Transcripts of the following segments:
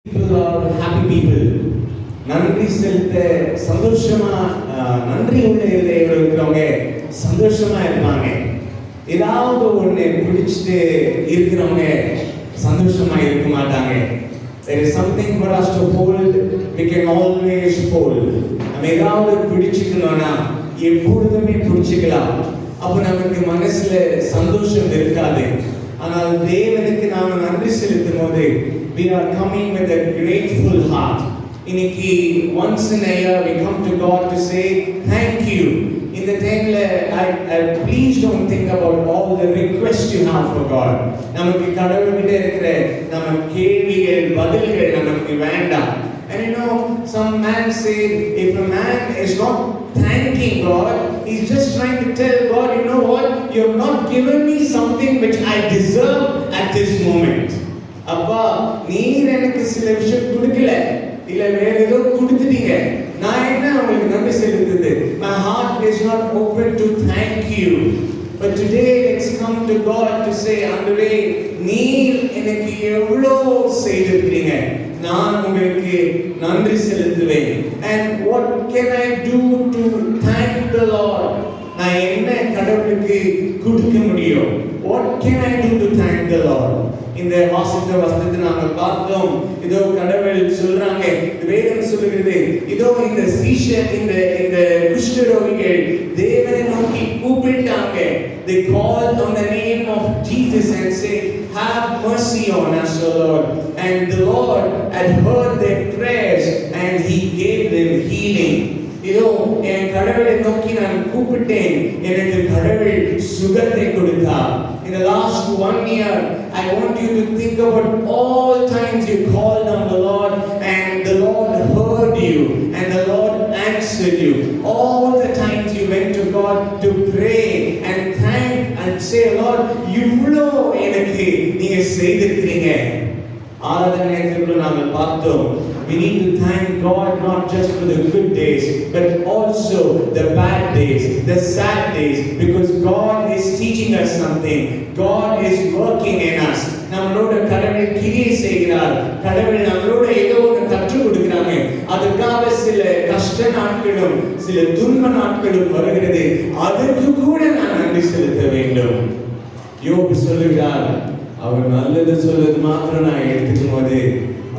People are happy people. நன்றி செலுத்த சந்தோஷமா நன்றி உள்ள இதயங்கள் இருக்கிறவங்க சந்தோஷமா இருப்பாங்க. ஏதாவது ஒண்ணு பிடிச்சிட்டு இருக்கிறவங்க சந்தோஷமா இருக்க மாட்டாங்க. There is something for us to hold. We can always hold. நம்ம ஏதாவது பிடிச்சிக்கணும்னா எப்பொழுதுமே பிடிச்சிக்கலாம். அப்போ நமக்கு மனசுல சந்தோஷம் இருக்காது. ஆனால் தேவனுக்கு நாம் நன்றி செலுத்தும் போது we are coming with a grateful heart. இன்னைக்கு once in a year we come to God to say thank you. In the time please don't think about all the requests you have for God. நமக்கு கடவுள்கிட்ட இருக்கிற நம்ம கேள்விகள் பதில்கள் நமக்கு வேண்டாம். And you know, some man said, if a man is not thanking God, he's just trying to tell God, you know what, you have not given me something which I deserve at this moment. அப்பா நீர் எனக்கு சில விஷயம் கொடுக்கல, இல்ல வேற ஏதோ கொடுத்துட்டீங்க, நான் என்ன உங்களுக்கு நன்றி செலுத்துது? My heart is not open to thank you. But today let's come to God to say, ஆண்டவரே நீர் எனக்கு எவ்வளவு செய்திருக்கீங்க, நான் உங்களுக்கு நன்றி செலுத்துவேன். And what can I do to thank the Lord? நான் என்ன கடவுளுக்கு கொடுக்க முடியும்? What can I do to thank the Lord? இந்த வாசித்த வசனத்தை நாங்கள் பார்த்தோம். இதோ கடவுள் சொல்றாங்க, வேதம் சொல்லுகிறது, இதோ இந்த சீஷர் இந்த குஷ்டரோகிகள் தேவனை நோக்கி கூப்பிட்டாங்க. They called on the name of Jesus and said, have mercy on us, O Lord. And the Lord had heard their prayers and he gave them healing. இதோ என் கடவுளை நோக்கி நான் கூப்பிட்டேன், எனக்கு கடவுள் சுகத்தை கொடுத்தார். In the last 1 year, I want you to think about all times you called on the Lord and the Lord heard you and the Lord answered you. All the times you went to God to pray and thank and say, Lord, இவ்வளோ எனக்கு நீங்க செய்திருக்கிறீங்க. ஆராதனை நேரத்துல நாங்கள் பார்த்தோம், we need to thank God not just for the good days but also the bad days, the sad days, because God is teaching us something. God is working in us. நம்மளோட கடவுள் கிரியை செய்கிறார். கடவுள் நம்மளோட ஏதோ ஒன்று கற்றுக் கொடுக்கிறாங்க. அதுக்காக சில கஷ்ட நாட்களும் சில துன்ப நாட்களும் வருகிறது. அதற்கு கூட நான் நன்றி செலுத்த வேண்டும். யோபு சொல்லுகிறார், அவர் நல்லது சொல்றது மாத்திரம் நான் எடுத்துக்கும் போது,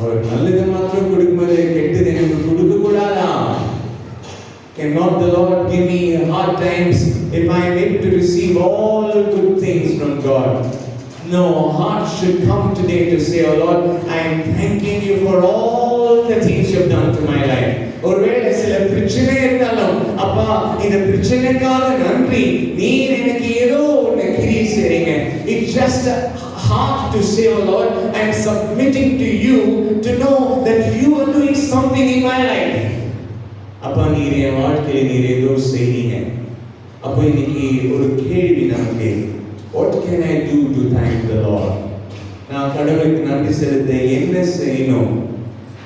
அவர் நல்லது மாத்திரம் கொடுக்கும்போது கெட்டது எனக்கு கொடுக்க கூடாதா? Cannot the Lord give me hard times if I am able to receive all the good things from God? No, heart should come today to say, oh Lord, I am thanking you for all the things you have done to my life. ஒருவேளை சில பிரச்சனை இருந்தாலும், அப்பா இந்த பிரச்சனைக்காக நன்றி, நீர் எனக்கு ஏதோ ஒன்று கிரியை செய்றீங்க. It's just a heart to say, oh Lord, I am submitting to you to know that you are doing something in my life. அப்பா நீர் என் வாழ்க்கையில நீர் ஏதோ செய்றீங்க. அப்போ இன்னைக்கு ஒரு கேள்வி நமக்கு, what can I do to thank the Lord? நான் கடவுளுக்கு நன்றி செலுத்த என்ன செய்யணும்?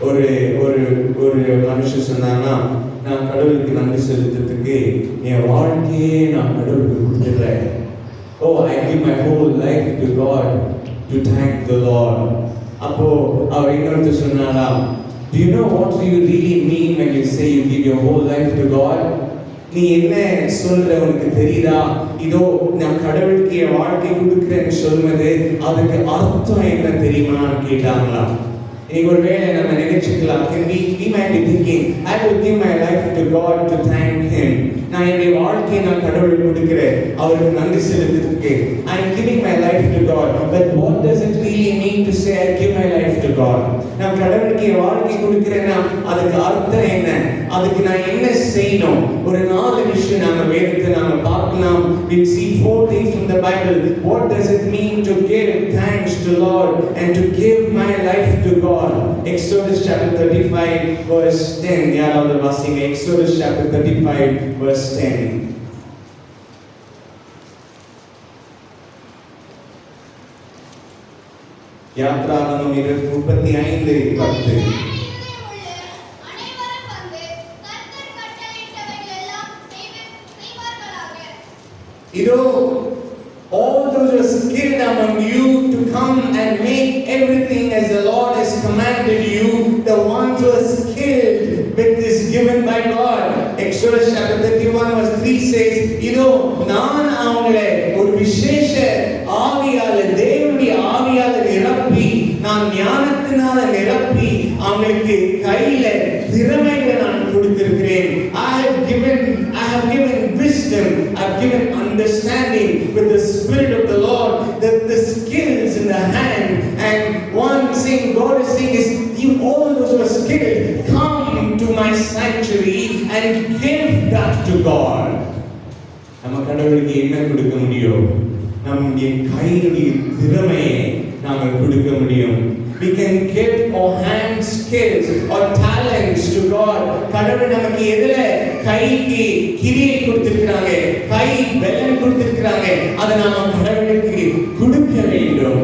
ஒரு ஒரு ஒரு மனுஷன் சொன்னானா, நான் கடவுளுக்கு நன்றி செலுத்துறதுக்கு என் வாழ்க்கையே நான் கடவுளுக்கு கொடுத்துடுறேன். Oh, I give my whole life to God to thank the Lord. அப்போ அவர் இன்னொருத்தர் சொன்னாரா, do you know what do you really mean when you say you give your whole life to God? நீ என்ன சொல்ற உனக்கு தெரியுதா? இதோ நான் கடவுளுக்கு என் வாழ்க்கை கொடுக்கிறேன்னு சொல்வது அதுக்கு அர்த்தம் என்ன தெரியுமான்னு கேட்டாங்களா? இன்னைக்கு ஒரு வேளை நம்ம நினைச்சுக்கலாம், we might be thinking, I will give my life to God to thank him. நான் என்னுடைய வாழ்க்கையை நான் கடவுளுக்கு கொடுக்கிறேன், அவருக்கு நன்றி செலுத்துறதுக்கு. I am giving my life to God. But what does it really mean to say I give my life to God? நான் கடவுளுக்கு என் வாழ்க்கை கொடுக்கிறேன்னா அதுக்கு அர்த்தம் என்ன? அதுக்கு நான் என்ன செய்யணும்? ஒரு 4 விஷயம் நாம வேதத்தை நாம பார்க்கலாம். We see 4 things from the Bible. What does it mean to give thanks to Lord and to give my life to God? Exodus chapter 35 verse 10. யாராவது வாசிங்க. Exodus chapter 35 verse 10. யாத்ராகமம் 35:10. இதோ all those who are skilled among you to come and make everything as the Lord has commanded you அவங்களுக்கு கையில திறமைகளை நான் கொடுத்திருக்கிறேன். I have given wisdom, I have given understanding with the Spirit of the Lord, the skills in the hand. And one thing God is saying is, you all those who are skilled, come to my sanctuary and give that to God. நம்ம கடவுளுக்கு என்ன கொடுக்க முடியும்? நம்முடைய கையினுடைய திறமையை நாம கொடுக்க முடியும். We can give our hand skills or talents to God. கடவுள் நமக்கு எதுல கைக்கு கிரியை கொடுத்திருக்காங்க, கை பலன் கொடுத்திருக்காங்க, அதை நாம கடவுளுக்கு கொடுக்க வேண்டும்.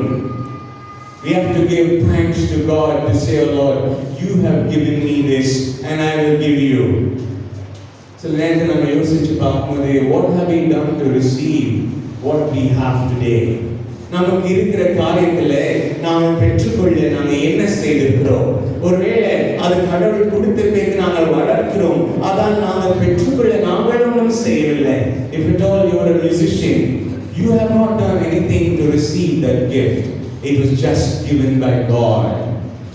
We have to give thanks to God to say, oh Lord, you have given me this and I will give you. So நேற்று நம்ம யோசிச்சு பார்க்கும்போது, what have we done to receive what we have today? நமக்கு இருக்கிற காரியத்துல நாம் பெற்றுக்கொள்ள நாங்கள் என்ன செய்திருக்கிறோம்? ஒருவேளை அது கடவுள் கொடுத்திருப்பதை நாங்கள் வளர்க்கிறோம், அதான் நாங்கள் பெற்றுக்கொள்ள நாங்கள் ஒன்றும் செய்யவில்லை. If at all you are a musician, you have not done anything to receive that gift. It was just given by God.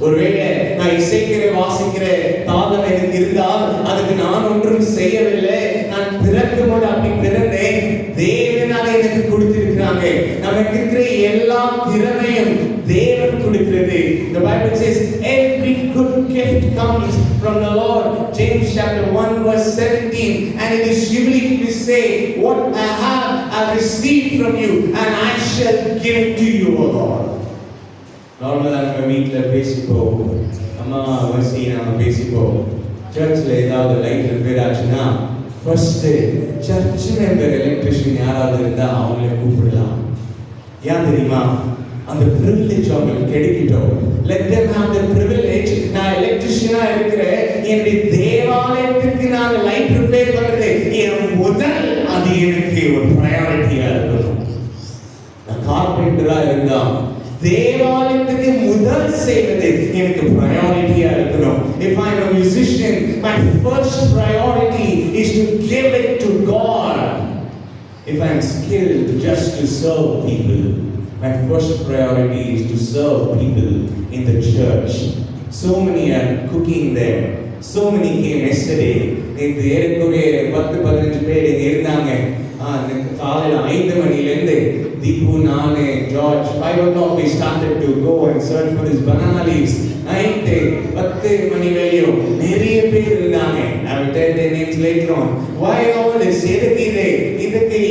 ஒருவேளை நான் இசைக்கிற வாசிக்கிற தாளம் எனக்கு இருந்தால் அதுக்கு நான் ஒன்றும் செய்யவில்லை. நான் பிறக்கும் போது அப்படி பிறந்தேன், தேவனால எனக்கு கொடுத்திருக்கிறாங்க. நமக்கு இருக்கிற எல்லா திறமையும் தேவன் கொடுக்கிறது. The Bible says every good gift comes from the Lord. James chapter 1 verse 17, and it is humility to say, what I have I received from you and I shall give it to you, O Lord. நார்மலாக நம்ம வீட்டில் பேசிப்போம், அம்மா வசி நாம் பேசிப்போம். சர்ச்சில் ஏதாவது லைட் ரிப்பேர் ஆச்சுன்னா ஃபர்ஸ்ட் சர்ச் மெம்பர் எலக்ட்ரிஷியன் யாராவது இருந்தால் அவங்கள கூப்பிடலாம். ஏன் தெரியுமா? அந்த ப்ரிவிலேஜ் அவங்களுக்கு கிடைக்கிட்டோம். Let them have the privilege. நான் எலக்ட்ரிஷியனா இருக்கிறேன், என்னுடைய தேவாலயத்துக்கு நான் லைட் ரிப்பேர் பண்றது என் முதல், அது எனக்கு ஒரு ப்ரையாரிட்டியா இருக்கணும். நான் கார்பெண்டரா இருந்தா தேவாலயத்துக்கு முதல் செய்வது எனக்கு ப்ரையாரிட்டியா இருக்கணும். If I am a musician, my first priority is to give it to God. If I am skilled just to serve people, my first priority is to serve people in the church. So many are cooking there. So many came yesterday. நேற்று ஏறக்குறைய 10-15 பேர் இங்கே இருந்தாங்க. காலையில் 5 மணிலேருந்து Deepu, Nane, George, 5 o'clock we started to go and search for these banana leaves. Night 10 மணி வரையும் நிறைய பேர் இருந்தாங்க. I will tell their names later on. Why all this? எதுக்கு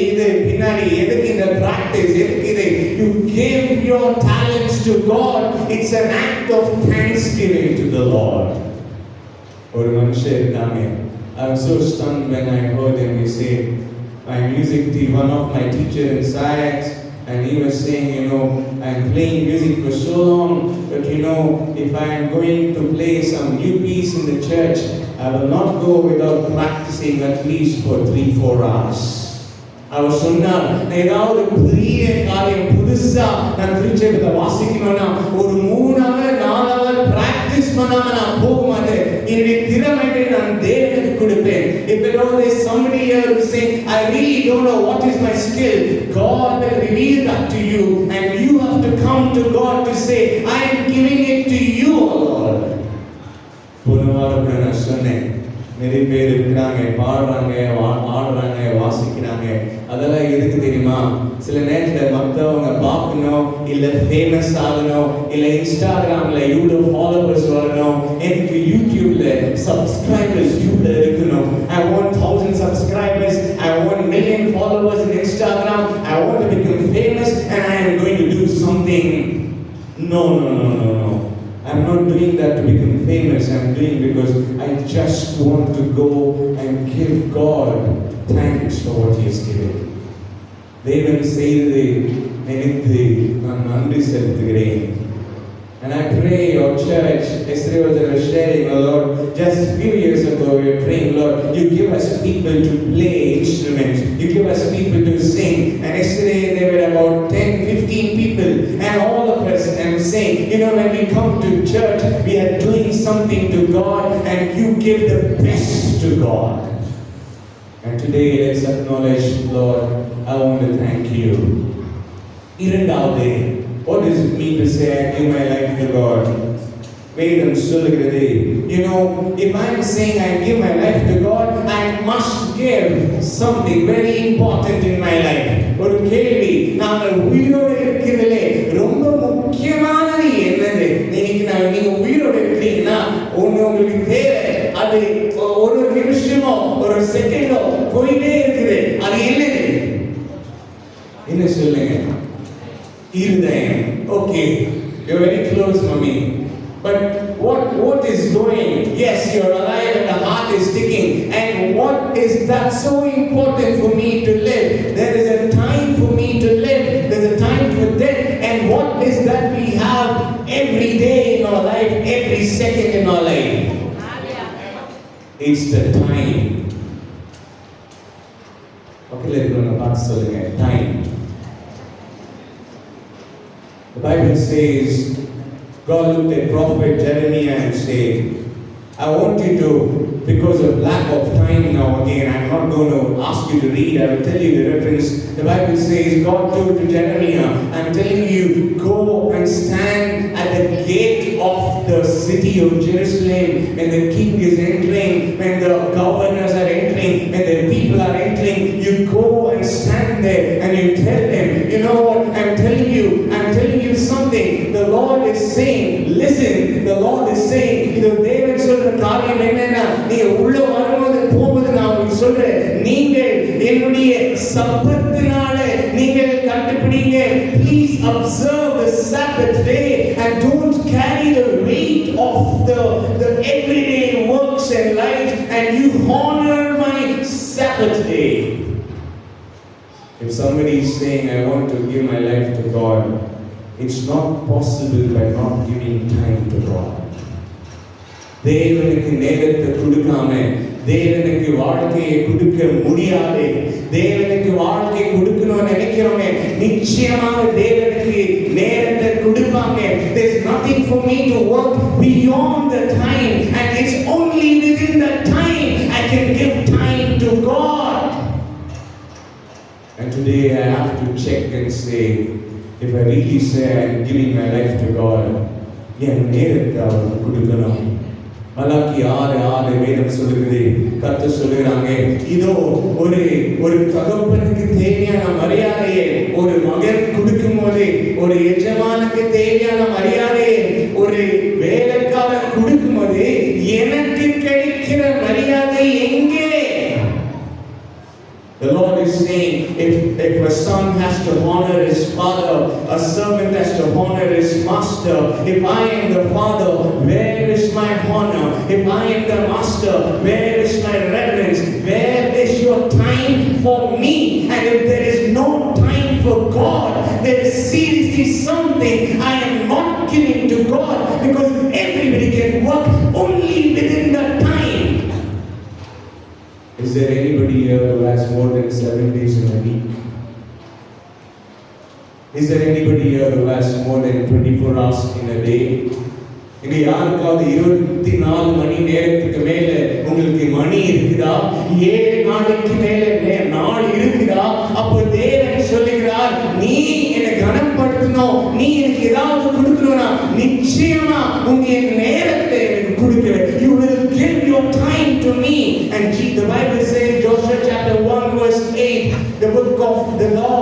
இது பின்னாடி எதுக்கு இந்த practice? எதுக்கு இது? You give your talents to God. It's an act of thanksgiving to the Lord. ஒரு மனுஷன் இருந்தாங்க. I was so stunned when I heard them say, my music teacher, one of my teachers in sax, and he was saying, I'm playing music for so long, but if I am going to play some new piece in the church, I will not go without practicing at least for 3-4 hours. அவர் சொன்னார், ஏதாவது புதிய காரியம் புதுசா நான் திருச்சபையில வாசிக்கணும்னா ஒரு 3 hour 4 hour practice பண்ணாம நான் போக மாட்டேன். என்னுடைய திறமையை நான் தேவனுக்கு கொடுப்பேன். If there is somebody here who say, I really don't know what is my skill, God will reveal that to you, and you have to come to God to say, I am giving it to you, Lord. போன வாரம் நான் சொன்னேன், நிறைய பேர் இருக்கிறாங்க, பாடுறாங்க, ஆடுறாங்க, வாசிக்கிறாங்க. அதெல்லாம் எதுக்கு தெரியுமா? சில நேரத்தில் மற்றவங்க பார்க்கணும், இல்லை ஃபேமஸ் ஆகணும், இல்லை இன்ஸ்டாகிராமில் இவ்வளோ ஃபாலோவர்ஸ் வரணும், எனக்கு யூடியூப்ல சப்ஸ்கிரைபர்ஸ் இவ்வளோ இருக்கணும். I want 1000 subscribers, I want 1 million followers in Instagram, I want to become famous and I am going to do something. No. I'm not doing that to become famous. I'm doing because I just want to go and give God thanks for what He has given. தேவன் செய்ததை நினைத்து நான் நன்றி செலுத்துகிறேன். And I pray your church, yesterday was sharing, Lord, just a few years ago we were praying, Lord, you give us people to play instruments, you give us people to sing, and yesterday there were about 10-15 people, and all of us am saying, when we come to church, we are doing something to God, and you give the best to God. And today let's acknowledge, Lord, I want to thank you. இரண்டாவது, what does it mean to say I give my life to God? வேதம் சொல்லுகிறது. You know, if I'm saying I give my life to God, I must give something very important in my life. ஒரு கேள்வி, நாங்கள் உயிரோடு இருக்கிறதிலே ரொம்ப முக்கியமானது என்னது? நீங்க உயிரோடு இருக்கிறீங்கன்னா உங்களுக்கு தேவை, அது ஒரு நிமிஷமோ ஒரு செகண்டோ போயிட்டே இருக்குது. அது என்னது? என்ன சொல்லுங்க? இருதயம். Okay, you're very close, mommy. But what is going? Yes, you're alive and the heart is ticking. And what is that so important for me to live? There is a time for me to live. There's a time for death. And what is that we have every day in our life, every second in our life? It's the time. Okay, let's go to time. The Bible says, God looked at prophet Jeremiah and said, I want you to, because of lack of time now again, I'm not going to ask you to read, I will tell you the reference. The Bible says, God told to Jeremiah, I'm telling you, go and stand at the gate of the city of Jerusalem when the king is entering, when the governors are entering, when the people are entering. You go and stand there and you tell them, you know what, I'm telling you something. The Lord is saying, listen, the Lord is saying, இது தேவன் சொல்ற காரியம் என்னன்னா, நீங்க உள்ள வரும்போது போகும்போது நான் உங்களுக்கு சொல்றேன், நீங்கள் என்னுடைய சப்பத்தினால நீங்கள் கண்டுபிடிங்க. Please observe the Sabbath day and don't carry the weight of the everyday works and life, and you honor my Sabbath day. If somebody is saying, I want to give my life to God, it's not possible by not giving time to God. தேவனுக்கு நேரத்தை கொடுக்காம தேவனுக்கு வாழ்க்கையை கொடுக்க முடியாது. தேவனுக்கு வாழ்க்கை கொடுக்கணும்னு நினைக்கிறவங்க நிச்சயமாக தேவனுக்கு நேரத்தை கொடுப்பாங்க. There's nothing for me to work beyond the time, and it's only within the time I can give time to God. And today I have to check and say, if I really say I'm giving my life to God, என் நேரத்தை அவருக்கு கொடுக்கணும். Malachi 6:6 வேதம் சொல்லுகிறது, கர்த்தர் சொல்லுகிறாங்க, இதோ ஒரு தகப்பனுக்கு தேவையான மரியாதையை ஒரு மகன் கொடுக்கும் போது, ஒரு எஜமானுக்கு தேவையான மரியாதையை ஒரு வேலைக்காரர் கொடுக்கும் போது எனக்கு கிடைக்கிற மரியாதை எங்கே? The Lord is saying, if a son has to honor his father, a servant has to honor his master. If I am the father, where is my honor? If I am the master, where is my reverence? Where is your time for me? And if there is no time for God, there is seriously something I am not giving to God, because everybody can work only within the time. Is there anybody here who has more than 7 days in a week? Is there anybody here who has more than 24 hours in a day? இங்க யாருக்காவது 24 மணி நேரத்துக்கு மேல உங்களுக்கு மணி இருக்குதா? 7 நாளைக்கு மேல நாள் இருக்குதா? அப்போ தேவன் சொல்லுகிறார், நீ என்னை கனப்படுத்தணும், நீ எனக்கு ஏதாவது கொடுக்கணும்னா நிச்சயமா உங்க நேரத்தை எனக்கு கொடுக்கிறேன். You will give your time to me. And the Bible says, Joshua chapter 1 verse 8, the book of the law,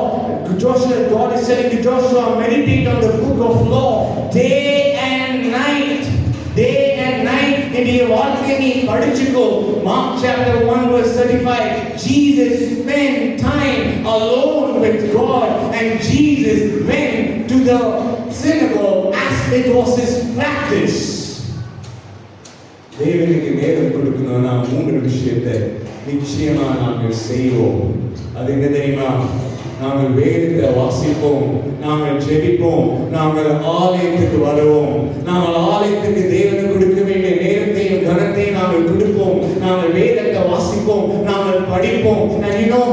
Joshua, God is telling to Joshua, meditate on the book of law day and night. Day and night. என்னுடைய வாழ்க்கையை நீ படிச்சுக்கோ. Mark chapter 1 verse 35, Jesus spent time alone with God, and Jesus went to the synagogue as it was his practice. தேவனுக்கு நேரம் கொடுக்கணும்னா 3 விஷயத்தை நிச்சயமா நாங்கள் செய்வோம். அது என்ன தெரியுமா? நாங்கள் வேதத்தை வாசிப்போம், நாங்கள் ஜெபிப்போம், நாங்கள் ஆலயத்துக்கு வருவோம், நாங்கள் ஆலயத்துக்கு தேவனுக்கு கொடுக்க வேண்டிய நேரத்தையும் கனத்தையும் நாங்கள் கொடுப்போம், நாங்கள் வேதத்தை வாசிப்போம், நாங்கள் படிப்போம். And you know,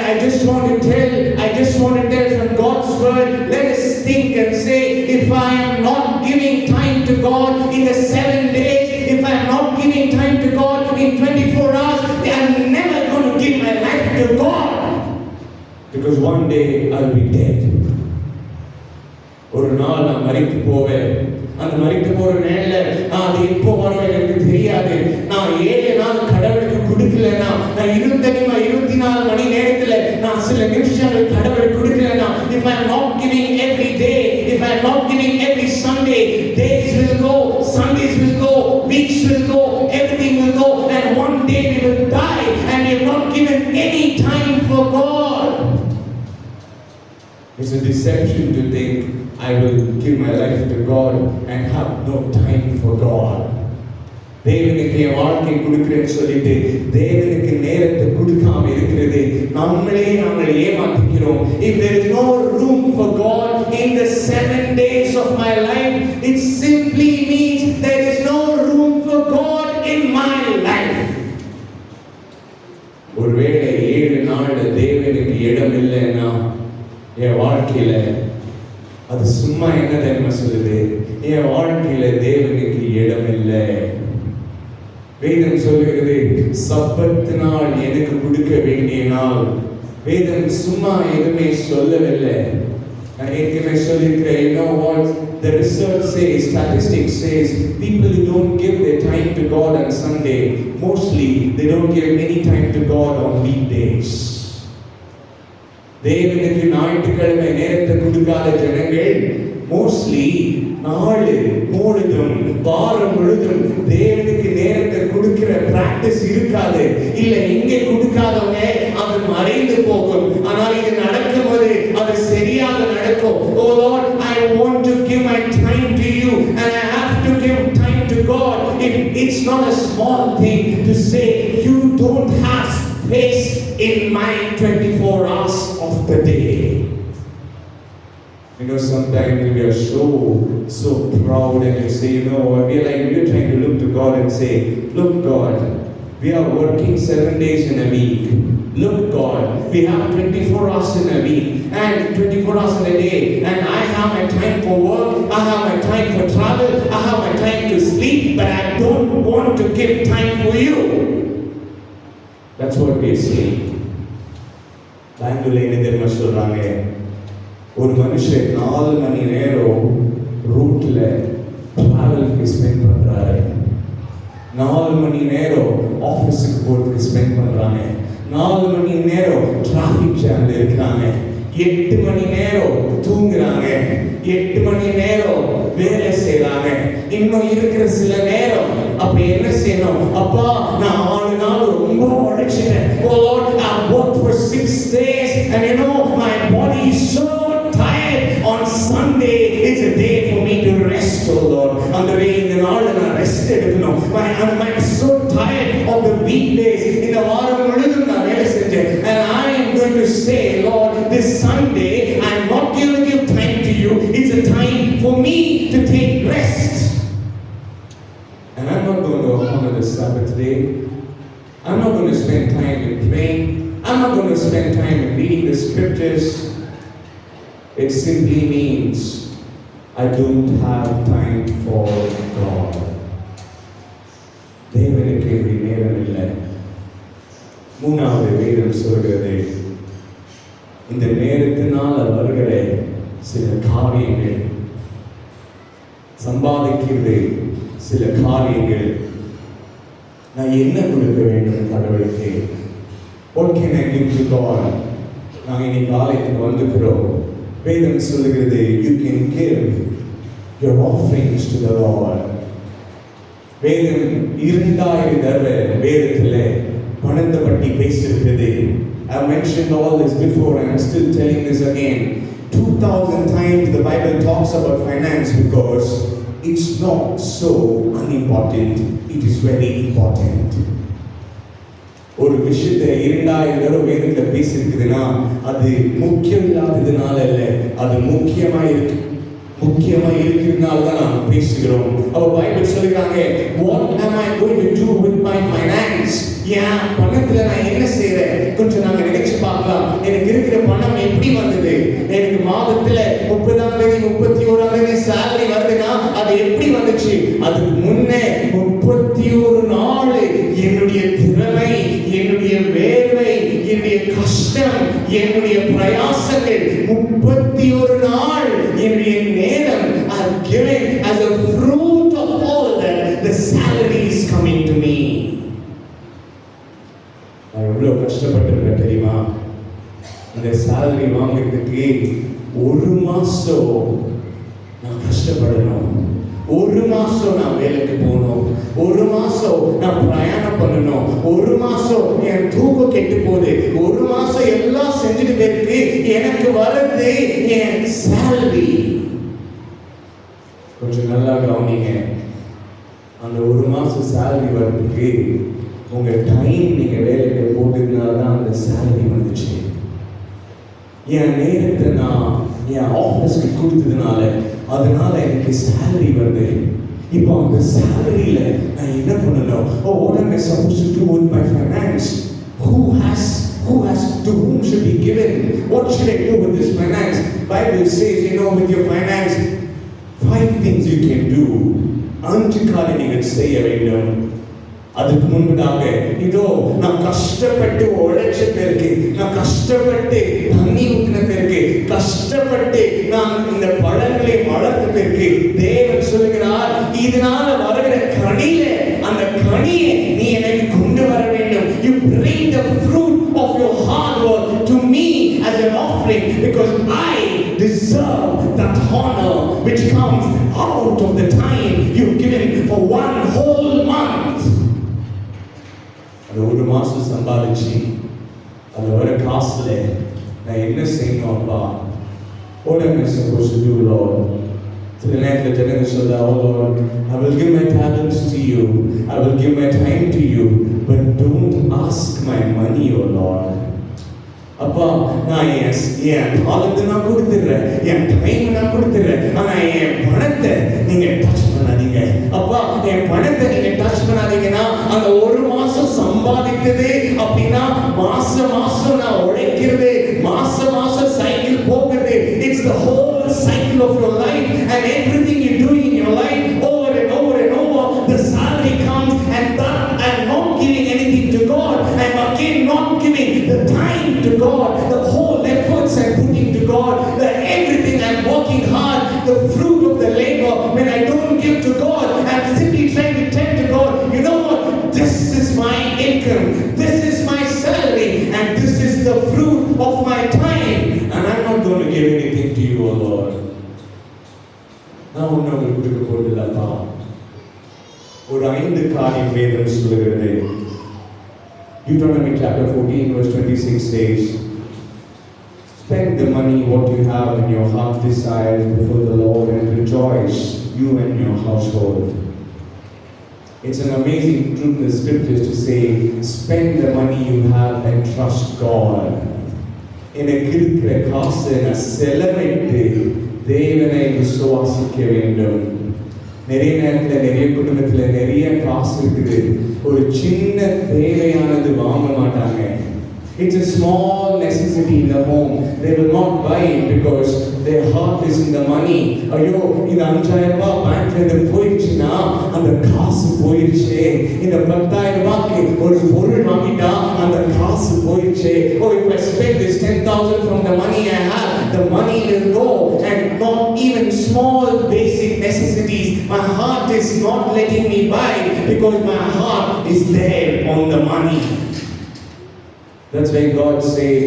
I just want to tell from God's word, let us think and say, if I am not giving time to God in the 7 days, if I am not giving time to God in 24 hours, I am never going to give my life to God. Because one day I will be dead. ஒரு நாள் நான் மரித்து போவேன். அந்த மரித்து போற நேரத்துல அது எப்போ வரும் எனக்கு தெரியாது. நான் 7 நாள் கடவுளுக்கு கொடுக்கலனா, நான் 24 மணி நேரத்துல நான் சில நிமிஷங்கள் கடவுளுக்கு கொடுக்கலனா, if I am not giving every day, if I am not giving every Sunday, days will go, Sundays will go, weeks will go, everything will go, and one day we will die and we have not given any time for God. It's a deception to think I will give my life to God and have no time for God. தேவனுக்கு என் வாழ்க்கை கொடுக்கிறேன்னு சொல்லிட்டு தேவனுக்கு நேரத்தை கொடுக்காம இருக்கிறது நாமளே ஏமாத்திக்கிறோம். If there is no room for God in the 7 days of my life, it simply means there is no room for God in my life. ஒருவேளை 7 நாள்ல தேவனுக்கு இடம் இல்லைன்னா என் வாழ்க்கையில அது சும்மா என்ன தெரியுமா சொல்லுது? என் வாழ்க்கையில தேவனுக்கு இடம் இல்லை. வேதம் சொல்லுகிறது சப்பத் நாள் எனக்கு கொடுக்க வேண்டிய நாள். வேதம் சும்மா எதுவுமே சொல்லவில்லை. நான் ஏற்கனவே சொல்லியிருக்கிறேன், you know what the research says, statistics says, people who don't give their time to God on Sunday, mostly they don't give any time to God on weekdays. தேவனுக்கு ஞாயிற்றுக்கிழமை நேரத்தை கொடுக்காத ஜனங்கள் மோஸ்ட்லி நாள் முழுதும் வாரம் முழுதும் தேவனுக்கு நேரத்தை கொடுக்கிற பிராக்டிஸ் இருக்காது. இல்ல இங்கே கொடுக்காதவங்க அது மறைந்து போகும். ஆனால் இது நடக்கும்போது அது சரியாக நடக்கும். Oh Lord, I want to give my time to you and I have to give time to God. It's not a small thing to say you don't have space in my 24 hours of the day. You know, sometimes we are so proud and we say, you know, we're trying to look to God and say, look God, we are working 7 days in a week. Look God, we have 24 hours in a week and 24 hours in a day, and I have my time for work, I have my time for travel, I have my time to sleep, but I don't want to give time for you. That's what we say. பெங்களூர்ல என்ன தெரியுமா சொல்றாங்க? ஒரு மனுஷன் 4 மணி நேரம் ரூட்ல டிராவலுக்கு spend பண்றாரு. 4 மணி நேரம் ஆபீஸ்க்கு போறதுக்கு ஸ்பெண்ட் பண்றாங்க. 4 மணி நேரம் டிராஃபிக் ஜாம்ல இருக்காங்க. 8 மணி நேரம் தூங்குறாங்க. 8 மணி நேரம் வேலை செய்றாங்க. இன்னும் இருக்கிற சில நேரம் அப்ப என்ன செய்யணும்? அப்பா நான் 6 நாள் ரொம்ப உழைச்சிட்டேன். Oh Lord, I worked for 6 days and you know my body is so tired. On Sunday it's a day for me to rest. Oh Lord, அந்த இந்த நாள்ல நான் ரெஸ்ட் எடுக்கணும். I'm so tired of the weekdays. இந்த வாரம் முழுதும் நான் வேலை செஞ்சேன். And I am going to say, Lord, this Sunday I'm not going to give time to you. It's a time for me to take rest. And I'm not going to honor the Sabbath day. I'm not going to spend time in praying. I'm not going to spend time in reading the scriptures. It simply means I don't have time for God. தேவனுக்கு நேரம் இல்லை. மூணாவது வேதம் சொல்கிறது, இந்த நேரத்தினால் வருகிற சில காரியங்கள், சம்பாதிக்கிறது சில காரியங்கள், நான் என்ன கொடுக்க வேண்டும் கடவுளுக்கு? What can I give to God? நாங்கள் இன்னைக்கு ஆலயத்துக்கு வந்துக்கிறோம். வேதம் சொல்லுகிறது, you can give your offerings to the Lord. வேதம் 2000 தடவை வேதத்தில் பணத்தை பற்றி பேசியிருக்கிறது. I mentioned all this before and I'm still telling this again. 2000 times the Bible talks about finance because it's not so unimportant. It is very important. ஒரு விஷயத்தை 2000 தடவை வேதத்தில் பேசியிருக்குதுன்னா அது முக்கியம் இல்லாததுனால இல்லை, அது முக்கியமா இருக்கிறதுனால தான் நாம் பேசுகிறோம். அவர் பைபிள் சொல்லுறாங்க, what am I going to do with my finance? ஏன் பணத்துல நான் என்ன செய்றேன்? கொஞ்சம் நாங்க நினைச்சு பார்க்கலாம். எனக்கு இருக்கிற பணம் எப்படி வந்தது? எனக்கு மாதத்துல 30ஆம் தேதி 31ஆம் தேதி salary வருதுன்னா அது எப்படி வந்துச்சு? அதுக்கு முன்னே 31 நாள் என்னுடைய திறமை, என்னுடைய வேர்வை, என்னுடைய கஷ்டம், என்னுடைய பிரயாசங்கள், 31 நாள் என்னுடைய நேரம் I've given as a fruit the salary is coming to me. நான் எவ்வளவு கஷ்டப்பட்டிருக்கேன் தெரியுமா? இந்த salary வாங்குறதுக்கு ஒரு மாசம் நான் கஷ்டப்படணும், ஒரு மாசம் நான் வேலைக்கு போகணும், ஒரு மாசம் நான் பிரயாணம் பண்ணணும், ஒரு மாசம் என் தூக்கம் கெட்டு போகுது, ஒரு மாசம் எல்லாம் செஞ்சுட்டு போயிருக்கு, எனக்கு வர்றது என் salary. கொஞ்சம் நல்லா கவனிங்க. அந்த ஒரு மாசம் salary வர்றதுக்கு உங்க டைம் நீங்க வேலைக்கு போட்டதுனால தான் அந்த salary வந்துச்சு. என் நேரத்தை நான் என் ஆஃபீஸ்க்கு கொடுத்ததுனால அதனால எனக்கு salary வருது. இப்போ அந்த salary-ல நான் என்ன பண்ணணும்? What am I supposed to do with my finance? Who has to whom should be given? What should I do with this finance? Bible says, with your finance, 5 things you can do. 5 காரியம் நீங்கள் செய்ய வேண்டும். அதுக்கு முன்பதாக இதோ நான் கஷ்டப்பட்டு உழைச்ச பிறகு, நான் கஷ்டப்பட்டு தண்ணி ஊற்றின பிறகு, கஷ்டப்பட்டு நான் இந்த பழங்களை வளர்த்த பிறகு தேவன் சொல்லுகிறார், இதனால வருகிற கனியில அந்த கனியை நீ எனக்கு கொண்டு வர வேண்டும். You bring the fruit of your hard work to me as an offering, because I deserve that honor which comes out of the time you've given for one whole month. ஒரு மாசம் சம்பாதிச்சு அது வர காசுல நான் என்ன செய்யணும் அப்பா? What am I supposed to do, Lord? சில நேரத்தில் ஜனங்க சொல்ல, oh Lord, I will give my talents to you, I will give my time to you, but don't ask my money, oh Lord. அப்பா, நான் என் காலத்தை நான் கொடுத்துடுறேன், என் டைம் நான் கொடுத்துடுறேன், ஆனா என் பணத்தை நீங்க டச் பண்ணாதீங்க. அப்பா, என் பணத்தை நீங்க டச் பண்ணாதீங்கன்னா அந்த ஒரு மாசம் சம்பாதித்தது அப்படின்னா மாசம் நான் உழைக்கிறது, மாசம் சைக்கிள் போகிறது. It's the whole cycle of your life, and everything you do in your life over and over and over, the salary comes, and that I'm not giving anything to God, I'm again not giving the time to God, the whole efforts I'm putting to God, the everything I'm working hard, the fruit of the labor, when I don't give to God, I'm simply trying to tell to God, you know what, this is my income, this is my salary, and this is the fruit of my time, and I'm not going to give anything to you, oh Lord. நான் உன்னை கொடுக்க போறதில்லப்பா. ஒரு 5 காரியம் வேதம் சொல்லுகிறது. Deuteronomy chapter 14 verse 26 says, spend the money what you have in your heart desires before the Lord, and rejoice, you and your household. It's an amazing truth in the scriptures to say, spend the money you have and trust God. எனக்கு இருக்கிற காசை நான் செலவிட்டு தேவனை விசுவாசிக்க வேண்டும். நிறைய நேரத்தில் நிறைய குடும்பத்தில் நிறைய காசு இருக்குது, ஒரு சின்ன தேவையானது வாங்க மாட்டாங்க. It's a small necessity in the home. They will not buy it because their heart is in the money. ஐயோ, இந்த 5000 ரூபாய் பேங்க்ல இருந்து போயிடுச்சுன்னா அந்த காசு போயிடுச்சு. இந்த 10000 ரூபாய்க்கு ஒரு பொருள் வாங்கிட்டா அந்த காசு போயிடுச்சு. Oh, if I spend this 10,000 from the money I have, the money will go, and not even small basic necessities my heart is not letting me buy because my heart is there on the money. That's why God said,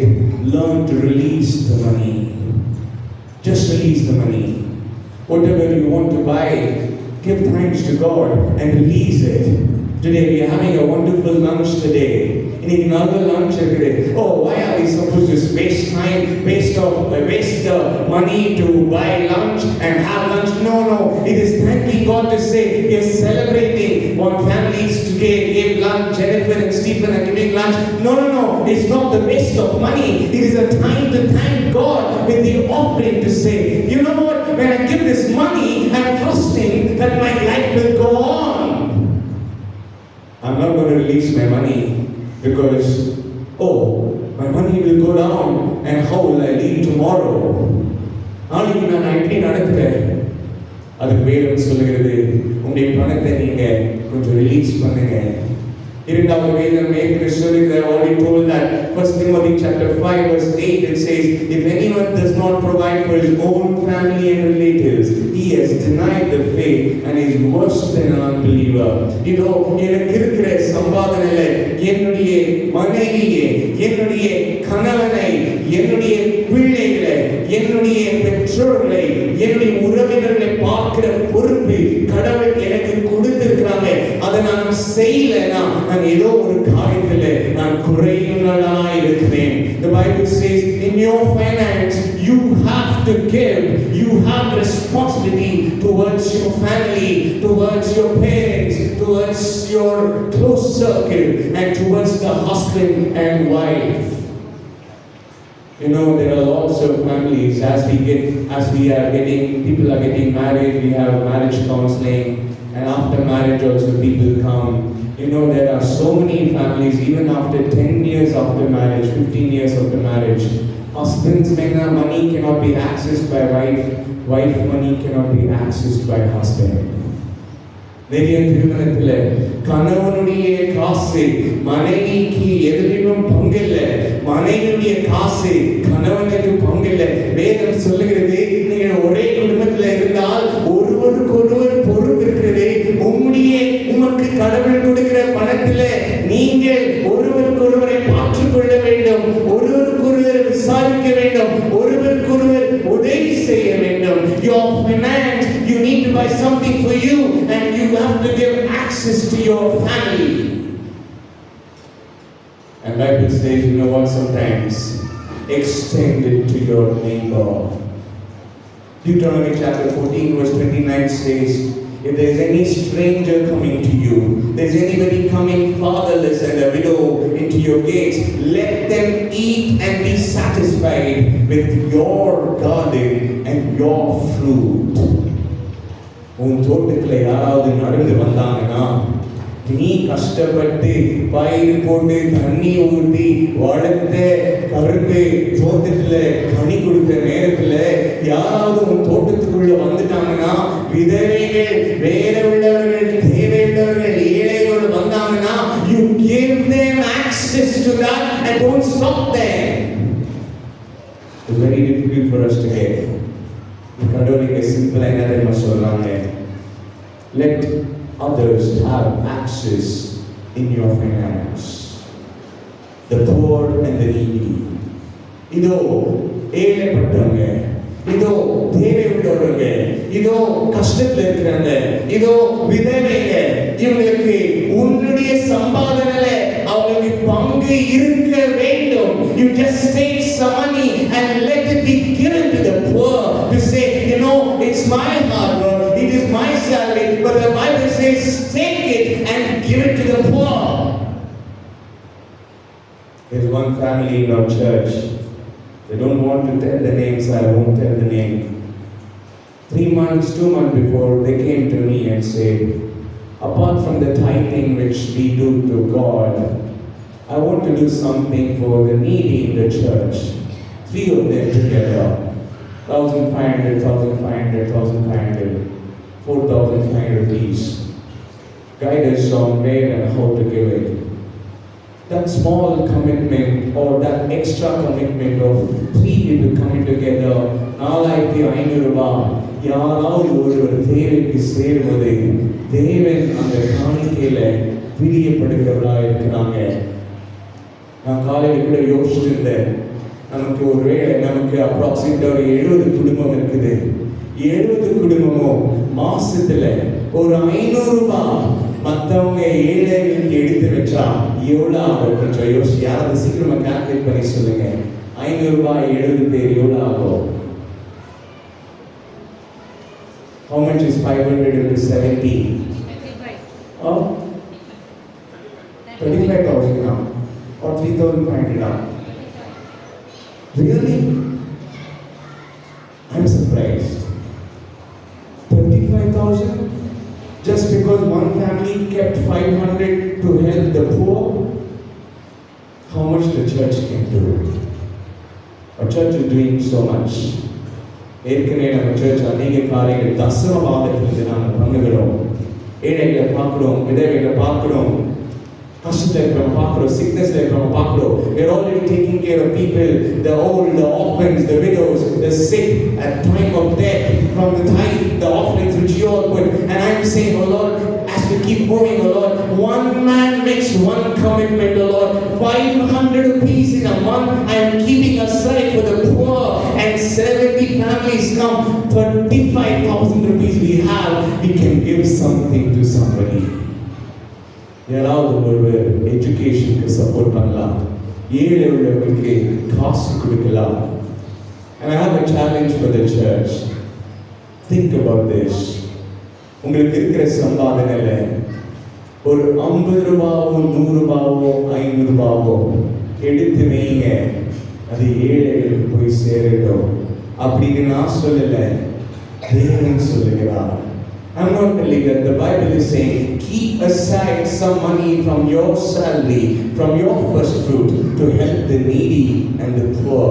learn to release the money. Just release the money. Whatever you want to buy, give thanks to God and release it. Today we are having a wonderful lunch today. இன்னைக்கு நல்ல lunch இருக்குது. Oh, why are we supposed to waste time, waste the money to buy lunch and have lunch? No. It is thanking God to say we are celebrating. One families today gave lunch. Jennifer and Stephen are giving lunch. No. It's not the waste of money. It is a time to thank God with the offering to say, you know what? When I give this money, I'm trusting that my life will go on. I'm not going to release my money because, my money will go down, and how will I live tomorrow? நாளைக்கு நான் எப்படி நடக்கிறேன்? அதுக்கு வேதம் சொல்லுகிறது, உங்களுடைய பணத்தை நீங்க கொஞ்சம் ரிலீஸ் பண்ணுங்க. இரண்டாவது வேதம் மேற்கு சொல்லுகிற already told that First Timothy chapter 5 verse 8 it says, if anyone does not provide for his own family and relatives, he has denied the faith and is worse than an unbeliever. இதோ எனக்கு இருக்கிற சம்பாதனையில என்னுடைய மனைவியை, என்னுடைய கணவனை, என்னுடைய பிள்ளைகளை, என்னுடைய பெற்றோர்களை, என்னுடைய உறவினர்களை பார்க்கிற பொறுப்பு கடவுள் எனக்கு கொடுத்திருக்கிறாங்க. அதை நான் செய்யலைன்னா நான் ஏதோ ஒரு காரியத்தில் நான் குறையுள்ளவனாக இருக்கிறேன். The Bible says in your finance you have to give. You have responsibility towards your family, towards your parents, towards your close circle, and towards the husband and wife. You know, there are lots of families people are getting married, we have marriage counseling, and after marriage also people come. You know, there are so many families, even after 10 years after marriage, 15 years after marriage, husband's money cannot be accessed by wife money cannot be accessed by husband. நிறைய திருமணத்துல கணவனுடைய காசு மனைவிக்கு எதிலும் பங்கில்லை, மனைவியுடைய காசு கணவனுக்கு பங்கில்லை. வேதம் சொல்லுகிறது, நீங்கள் ஒரே குடும்பத்துல இருந்தால் ஒருவருக்கு ஒருவர் பொறுப்பு இருக்கிறது. உமக்கு கடவுள் கொடுக்கிற பணத்துல நீங்கள் ஒருவருக்கு ஒருவரை பார்த்துக் கொள்ள வேண்டும், ஒருவருக்கு ஒருவர் விசாரிக்க வேண்டும், ஒருவருக்கு ஒருவர் உதவி செய்ய வேண்டும். Your finance, you need to buy something for you and you have to give access to your family. And Bible says, you know what, sometimes extend it to your neighbor. Deuteronomy chapter 14 verse 29 says, if there is any stranger coming to you, there is anybody coming fatherless and a widow into your gates, let them eat and be satisfied with your garden and your fruit. உன் தோட்டத்துல யாராவது நடந்து வந்தாங்கன்னா, நீ கஷ்டப்பட்டு பயிர் போட்டு தண்ணி ஊற்றி வளர்த்த கரும்பு தோட்டத்துல கனி கொடுக்கிற நேரத்துல யாராவது உன் தோட்டத்துக்குள்ள வந்துட்டாங்கன்னா, விதவைகள், வேற உள்ளவர்கள், தேவையுள்ளவர்கள், ஏழைகள் வந்தாங்கன்னா, you give them access to that and don't stop them. It's very difficult for us to get. கடவுளுக்கு சிம்பிளா என்ன சொல்றாங்க, let others have access in your finance, the poor and the needy. இதோ ஏழைப்பட்டவங்க, இதோ தேவை உள்ளவங்க, இதோ கஷ்டத்துல இருக்கிறாங்க, இதோ விதவைங்க, இவங்களுக்கு உன்னுடைய சம்பாதனையில அவங்களுக்கு பங்கு இருக்க வேண்டும். You just take some money and let it be given to the poor, to say, you know, it's my hard work, it is my salary, but the Bible says take it and give it to the poor. There's one family in our church. They don't want to tell the name, so I won't tell the name. 2 months before, they came to me and said, apart from the tithing which we do to God, I want to do something for the needy in the church. 3 of them together, 1,500, 1,500, 1,500, 4,500 each. Guide us on where and how to give it. That small commitment or that extra commitment of 3 people coming together, 4,500 ரூபாய், யாராவது ஒருவர் தேவைக்கு சேருவது தேவன் அந்த காணிக்கையில பிரியப்படுகிறவர்களாக இருக்கிறாங்க. நான் காலையில் கூட யோசிச்சுட்டு இருந்தேன், நமக்கு அப்ராக்சிமேட்டா ஒரு 70 குடும்பம் இருக்குது. 70 குடும்பமும் மாசத்துல ஒரு 500 ரூபாய் மற்றவங்க ஏழைகளுக்கு எடுத்து வச்சா எவ்வளோ ஆகும்? கொஞ்சம் யோசிச்சு யாராவது சீக்கிரமா கால்குலேட் பண்ணி சொல்லுங்க. 500 ரூபாய் 70 பேர் எவ்வளோ ஆகும்? How much is 500 into 70? 35,000 now or 3,500 now? Really? I'm surprised. 35,000 just because one family kept 500 to help the poor. How much the church can do? Our church is doing so much. ஏற்கனவே நம்ம search அநேக காரியங்கள் தசமபாகத்திலிருந்து நாங்கள் பங்குகிறோம். ஏழைகளை பார்க்கிறோம், விதவைகளை பார்க்கிறோம். கஷ்டத்துல இருக்கிறவங்க பார்க்கிறோம், சிக்னஸ்ல இருக்கிறவங்க பார்க்கிறோம். We are already taking care of people, the old, the orphans, the widows, the sick at time of death, from the tithe, the offerings which you all put. And I am saying, oh Lord, as we keep moving, oh Lord, one man makes one commitment, oh Lord, 500 rupees in a month I am keeping aside for the poor, and 70 families come, 35,000 rupees we have, we can give something to somebody. யாராவது ஒரு எஜுகேஷனுக்கு support பண்ணலாம், ஏழை உள்ளவர்களுக்கு காசு கொடுக்கலாம். And I have a challenge for the church. Think about this. உங்களுக்கு இருக்கிற சம்பாதனையில ஒரு 50 ரூபாவோ 100 ரூபாவோ 500 ரூபாவோ எடுத்து வைங்க, அது ஏழைகளுக்கு போய் சேரட்டும் அப்படின்னு நான் சொல்லல, தேவன் சொல்லுகிறார். I'm not telling that. The Bible is saying, keep aside some money from your salary, from your first fruit, to help the needy and the poor.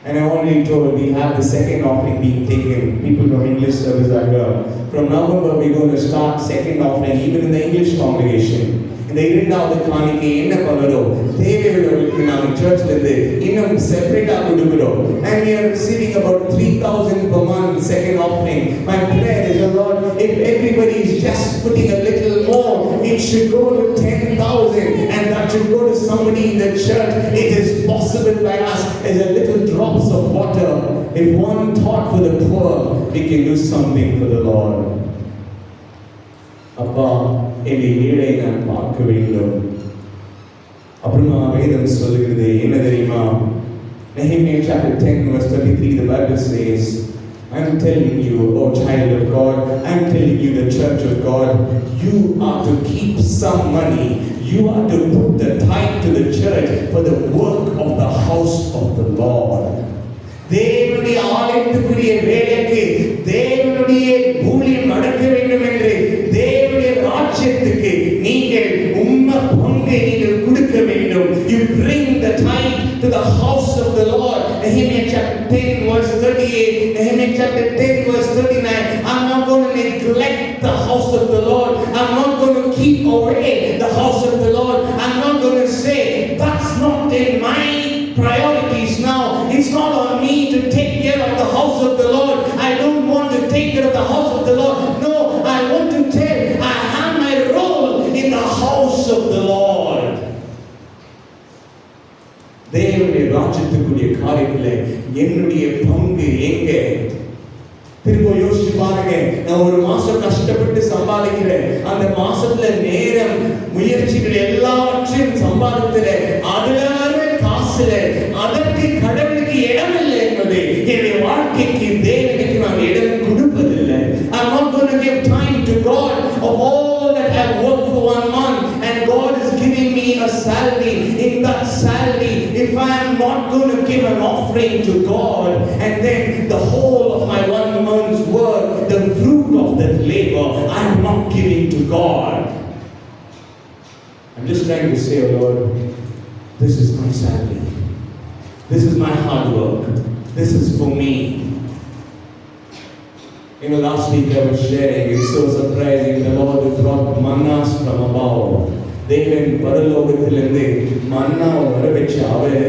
And I already told, we have the second offering being taken. People from English service are here. From November, we're going to start second offering, even in the English congregation. இந்த இரண்டாவது காணிக்கை என்ன பண்ணுறோம், தேவையுள்ளவர்களுக்கு நாம் சர்ச்ல இருந்து இன்னும் செப்பரேட்டா கொடுக்கிறோம். And we are receiving about 3,000 per month second offering. My prayer is, oh Lord, if everybody is just putting a little more, it should go to 10,000, and that should go to somebody in the church. It is possible by us as a little drops of water. If one thought for the poor, we can do something for the Lord. அப்பா, என்னை ஏழை நான் பார்க்க வேண்டும். அப்புறமா வேதம் சொல்லுகிறது என்ன தெரியுமா? Nehemiah chapter 10 verse 33, the Bible says, I'm telling you, oh child of God, I'm telling you, the church of God, you are to keep some money. You are to put the tithe to the church for the work of the house of the Lord. தேவனுடைய ஆலயத்துக்குரிய வேலைக்கு, தேவனுடைய ஊழியம் நடக்க வேண்டும் என்று, தேவனுடைய ராஜ்யத்துக்கு நீங்கள் உம்ம பங்கை நீங்கள் கொடுக்க வேண்டும். You bring the tithe to the house of the Lord. Nehemiah chapter 10 verse 38, Nehemiah chapter 10 verse 39. I'm not going to neglect the house of the Lord. I'm not going to keep away the house of the Lord. I'm not going to say that's not in my priorities now. It's not on me to take care of the house of the Lord. I don't want to take care of the house of the Lord. No, I want to tell I have my role in the house of the Lord. தேவனுடைய ராஜ்யத்துக்குரிய காரியத்திலே என்னுடைய பங்கு எங்க? திரும்ப யோசிச்சு பாருங்க. நான் ஒரு மாசம் கஷ்டப்பட்டு சம்பாதிக்கிறேன், அந்த மாசத்துல நேரம் முயற்சிகள் எல்லாவற்றையும் சம்பாதிக்கிற அதுல காசுல அதற்கு கடவுளுக்கு இடம் இல்லை என்பது என்னுடைய வாழ்க்கைக்கு தேவனுக்கு நான் இடம் கொடுப்பதில்லை. I'm not going to give time to God of all that I've worked for 1 month, and God is giving me a salary. In that salary, if I am not going to give an offering to God, and then the whole of my 1 month's work, the fruit of that labor, I am not giving to God. I'm just trying to say, oh Lord, this is my salary. This is my hard work. This is for me. You know, last week I was sharing, it's so surprising, the Lord brought mannas from above. தேவன் பரலோகத்திலிருந்து மன்னாவை வர வச்ச அவர்,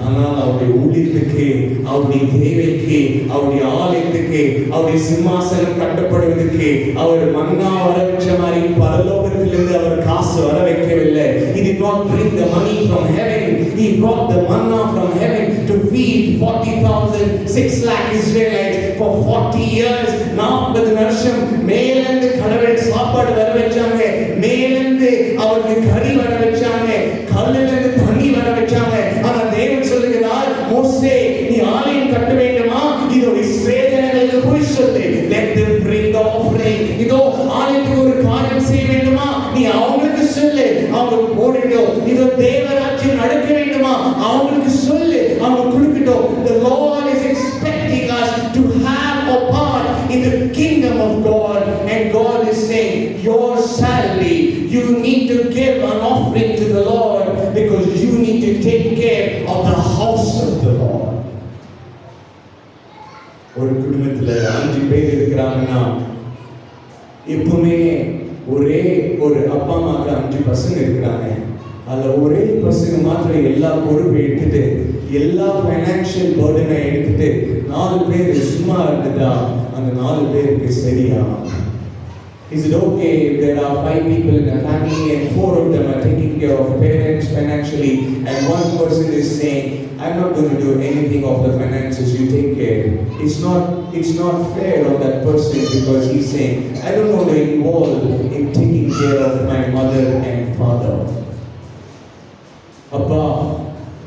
ஆனால் அவருடைய ஊழியத்துக்கு, அவருடைய தேவைக்கு, அவருடைய ஆலயத்துக்கு, அவருடைய சிம்மாசனம் கட்டப்படுவதற்கு அவர் மன்னா வர வச்ச மாதிரி பரலோகத்திலிருந்து அவர் காசு வர வைக்கவில்லை. He did not bring the money from heaven. He brought the manna from heaven to feed 40,000, 6 lakh Israelites for 40 years. 40 வருஷம் மேலிருந்து கடவுள் சாப்பாடு வர வச்சாங்க, மேலிருந்து அவருக்கு கறி வர வச்சாங்க, கல்லிலிருந்து தண்ணி வர வச்சாங்க. ஆனா தேவன் சொல்லுகிறார், மோசே நீ ஆலயம் கட்ட வேண்டுமா? இதோ இஸ்ரவேலர்களுக்கு போய் சொல்லு, let them bring the offering. இதோ ஆலயத்துக்கு ஒரு காரியம் செய்ய வேண்டுமா? நீ அவங்களுக்கு சொல்லு, அவங்க போடட்டும். இதோ தேவராஜ்யம் நடக்க வேண்டுமா? அவங்களுக்கு சொல்லு, அவங்க கொடுக்கட்டும். The Lord is expecting us to have a part in the kingdom of God, and God is saying, your salary, you need to give an offering to the Lord, because you need to take care of the house of the Lord. ஒரு குடும்பத்துல 5 பேர் இருக்கிறாங்கன்னா, எப்பவுமே ஒரே ஒரு அப்பா அம்மாவுக்கு 5 பசங்க இருக்கிறாங்க. அதில் ஒரே பசங்க மாத்திரம் எல்லா பொறுப்பை எடுத்துட்டு எல்லா ஃபைனான்ஷியல் பர்டனை எடுத்துட்டு 4 பேர் சும்மா இருந்துட்டா அந்த 4 பேருக்கு சரியா? Is it okay if there are 5 people in a family and 4 of them are taking care of parents financially and one person is saying, I'm not going to do anything of the finances, you take care. It's not fair of that person because he's saying, I don't want to involve in taking care of my mother and father. அப்பா,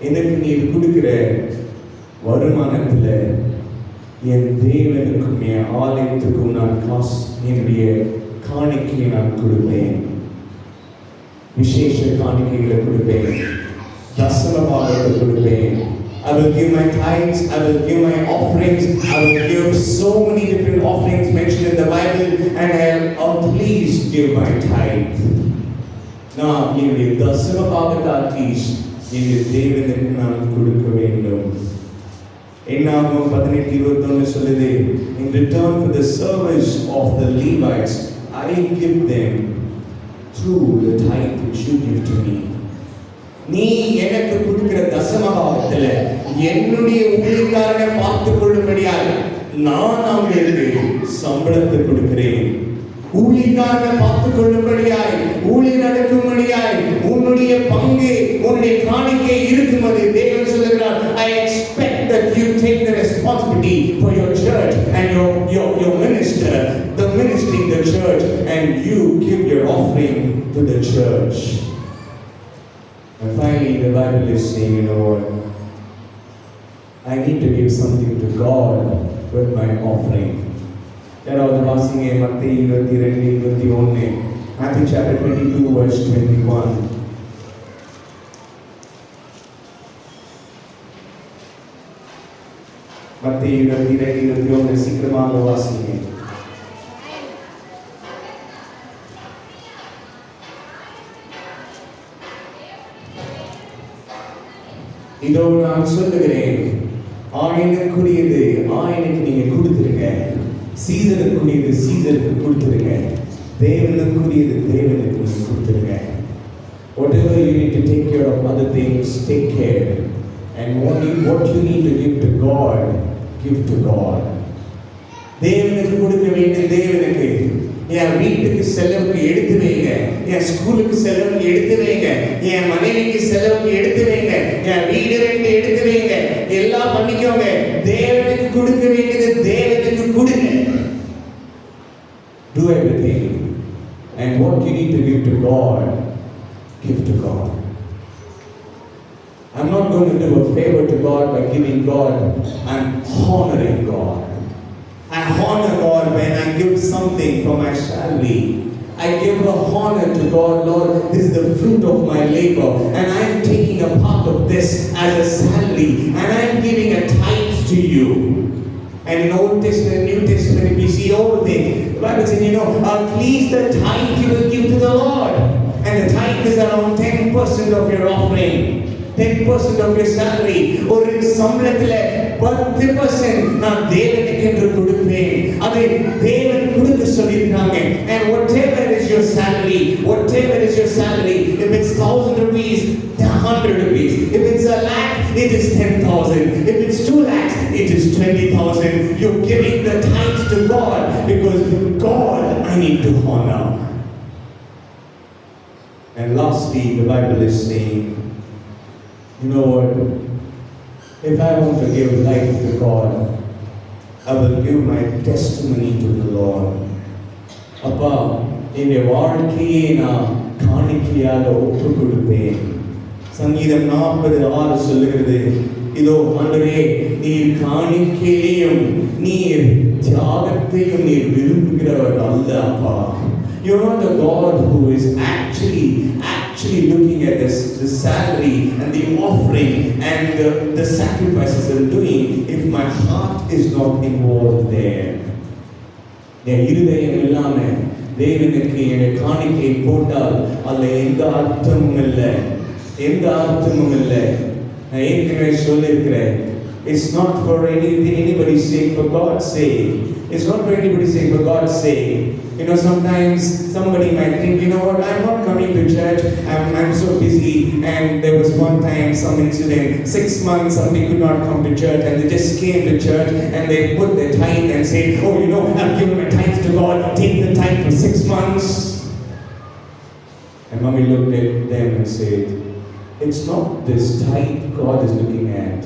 எனக்கு நீர் கொடுக்கிற வருமானத்தில் என் தேவனுக்கும் என் ஆலயத்துக்கும் நான் என்னுடைய காணிக்கையை நான் கொடுப்பேன், விசேஷ காணிக்கைகளை கொடுப்பேன், தசம பாகத்தை கொடுப்பேன். I will give my tithes, I will give my offerings, I will give so many different offerings mentioned in the Bible, and I'll please give my tithe. நான் என்னுடைய தசம பாகத்தை அட்லீஸ்ட் என்னுடைய தேவனுக்கு நான் கொடுக்க வேண்டும். என்னாகும் 18:21 சொல்லுது, in return for the service of the Levites I give them through the tithe which you give to me. நீ எனக்கு கொடுக்கிற தசம பாகத்துல என்னுடைய ஊழியக்காரனை பார்த்துக் கொள்ளும்படியாக நான் அவங்களுக்கு சம்பளத்தை கொடுக்கிறேன். ஊழியக்காரனை பார்த்துக் கொள்ளும்படியாய் ஊழியம் நடக்கும்படியாய் உன்னுடைய பங்கு உன்னுடைய காணிக்கை இருக்கும்போது தேவன் சொல்லுகிறார், I expect that you take the responsibility for your church and your minister, the ministry in the church, and you give your offering to the church. And finally the Bible is saying, you know what, I need to give something to God with my offering. யாராவது வாசிங்க மத்தேயு 22:21, Matthew chapter 22 verse 21. மத்தேயு 22:21 சீக்கிரமாக வாசிங்க. இதோ நான் சொல்லுகிறேன், ஆயனுக்குரியது ஆயனுக்கு நீங்க கொடுத்துருங்க, சீசனுக்குரியது சீசனுக்கு கொடுத்துருங்க, தேவனுக்குரியது தேவனுக்கு நீங்க கொடுத்துருங்க. Whatever you need to take care of other things, take care. And what you need to give to God, give to God. தேவனுக்கு கொடுக்க வேண்டிய தேவனுக்கு. என் வீட்டுக்கு செலவுக்கு எடுத்து வைங்க, என் ஸ்கூலுக்கு செலவுக்கு எடுத்து வைங்க, என் மனைவிக்கு செலவுக்கு எடுத்து வைங்க, என் வீடு ரெண்டு எடுத்து வைங்க, எல்லாம் பண்ணிக்கோங்க. தேவனுக்கு கொடுக்க வேண்டியது தேவனுக்கு கொடுங்க. Do everything. And what you need to give to God, give to God. I'm not going to do a favor to God by giving God. I'm honoring God. I honor God when I give something from my salary. I give a honor to God, Lord, this is the fruit of my labor, and I am taking a part of this as a salary, and I am giving a tithe to you. And in Old Testament, New Testament, if you see all things, the Bible says, please the tithe you will give to the Lord. And the tithe is around 10% of your offering. 10% of your salary. ஒரு சம்பளத்துல 10% நான் தேவனுக்கு என்று கொடுப்பேன். அதை தேவன் கொடுக்க சொல்லியிருக்காங்க. And whatever is your salary, if it's 1,000 rupees, 100 rupees. If it's 1,00,000, it is 10,000. If it's 2 lakhs, it is 20,000. You're giving the tithes to God because God I need to honor. And lastly, the Bible is saying, you know what? If I want to give life to God, I will give my testimony to the Lord. அப்பா, என்னுடைய வாழ்க்கையை நான் காணிக்கையாக ஒப்பு கொடுப்பேன். சங்கீதம் 40:6 சொல்லுகிறது, இதோ ஆண்டவரே, நீர் காணிக்கையையும் நீர் தியாகத்தையும் நீர் விரும்புகிறவர் அல்ல அப்பா. You're not a God who is actually looking at the salary and the offering and the sacrifices I'm doing if my heart is not involved there. என் இருதயம் இல்லாம தேவனுக்கு என் காணிக்கை போட்டால் அதுல எந்த அர்த்தமும் இல்லை. நான் ஏற்கனவே சொல்லியிருக்கிறேன், it's not for anybody's sake, for God's sake. It's not for anybody's sake, for God's sake. You know, sometimes somebody might think, you know what, I'm not coming to church, I'm so busy. And there was one time, some incident, 6 months, somebody could not come to church, and they just came to church and they put their tithe and said, oh, you know, I've given my tithe to God, take the tithe for 6 months. And mommy looked at them and said, it's not this tithe God is looking at.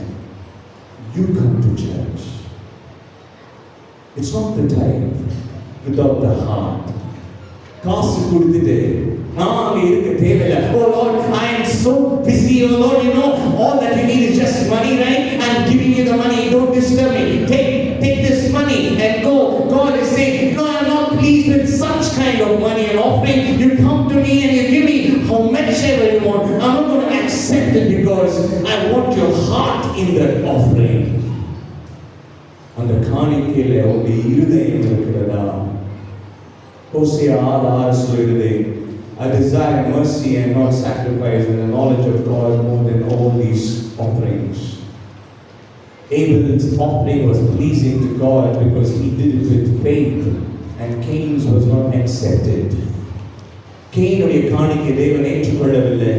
You come to church. It's not the tithe, without the heart. காசு கொடுத்துட்டு நான் இருக்க தேவையில்லை. Oh Lord, I am so busy. Oh Lord, you know, all that you need is just money, right? I'm giving you the money. Don't disturb me. Take this money and go. God is saying, no, I'm not pleased with such kind of money and offering. You come to me and you give me how much ever you want. I'm not going to accept it because I want your heart in that offering. அந்த காணிக்கையில உங்களுடைய இருதயம் இருக்கிறதா? Hosea 6:6 சொல்லுகிறது, I desire mercy and not sacrifice, and the knowledge of God more than all these offerings. Abel's offering was pleasing to God because he did it with faith, and Cain's was not accepted. கேயினுடைய காணிக்கை தேவன் ஏற்றுக்கொள்ளவில்லை.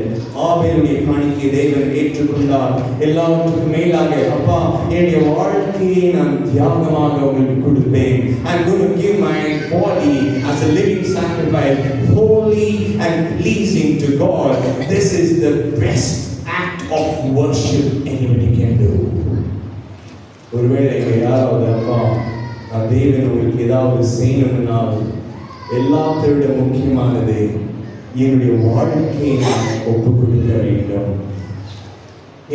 ஆபேலுடைய காணிக்கை தேவன் ஏற்றுக்கொண்டார். எல்லாவற்றுக்கும் மேலாக, அப்பா, என்னுடைய வாழ்க்கையை நான் தியாகமாக உங்களுக்கு கொடுப்பேன். I'm going to give my body as a living sacrifice, holy and pleasing to God. This is the best act of worship anybody can do. ஒருவேளை யாராவது, அப்பா, தேவன் உங்களுக்கு ஏதாவது செய்யணும்னால் எல்லாத்தை விட முக்கியமானது என்னுடைய வாழ்க்கையை நான் ஒப்பு கொடுக்க வேண்டும்.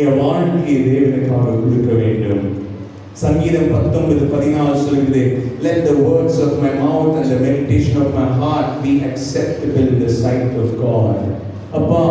என் வாழ்க்கையை தேவனுக்காக கொடுக்க வேண்டும். சங்கீதம் 19:14 சொல்கிறது, let the words of my mouth and the meditation of my heart be acceptable in the sight of God. அப்பா,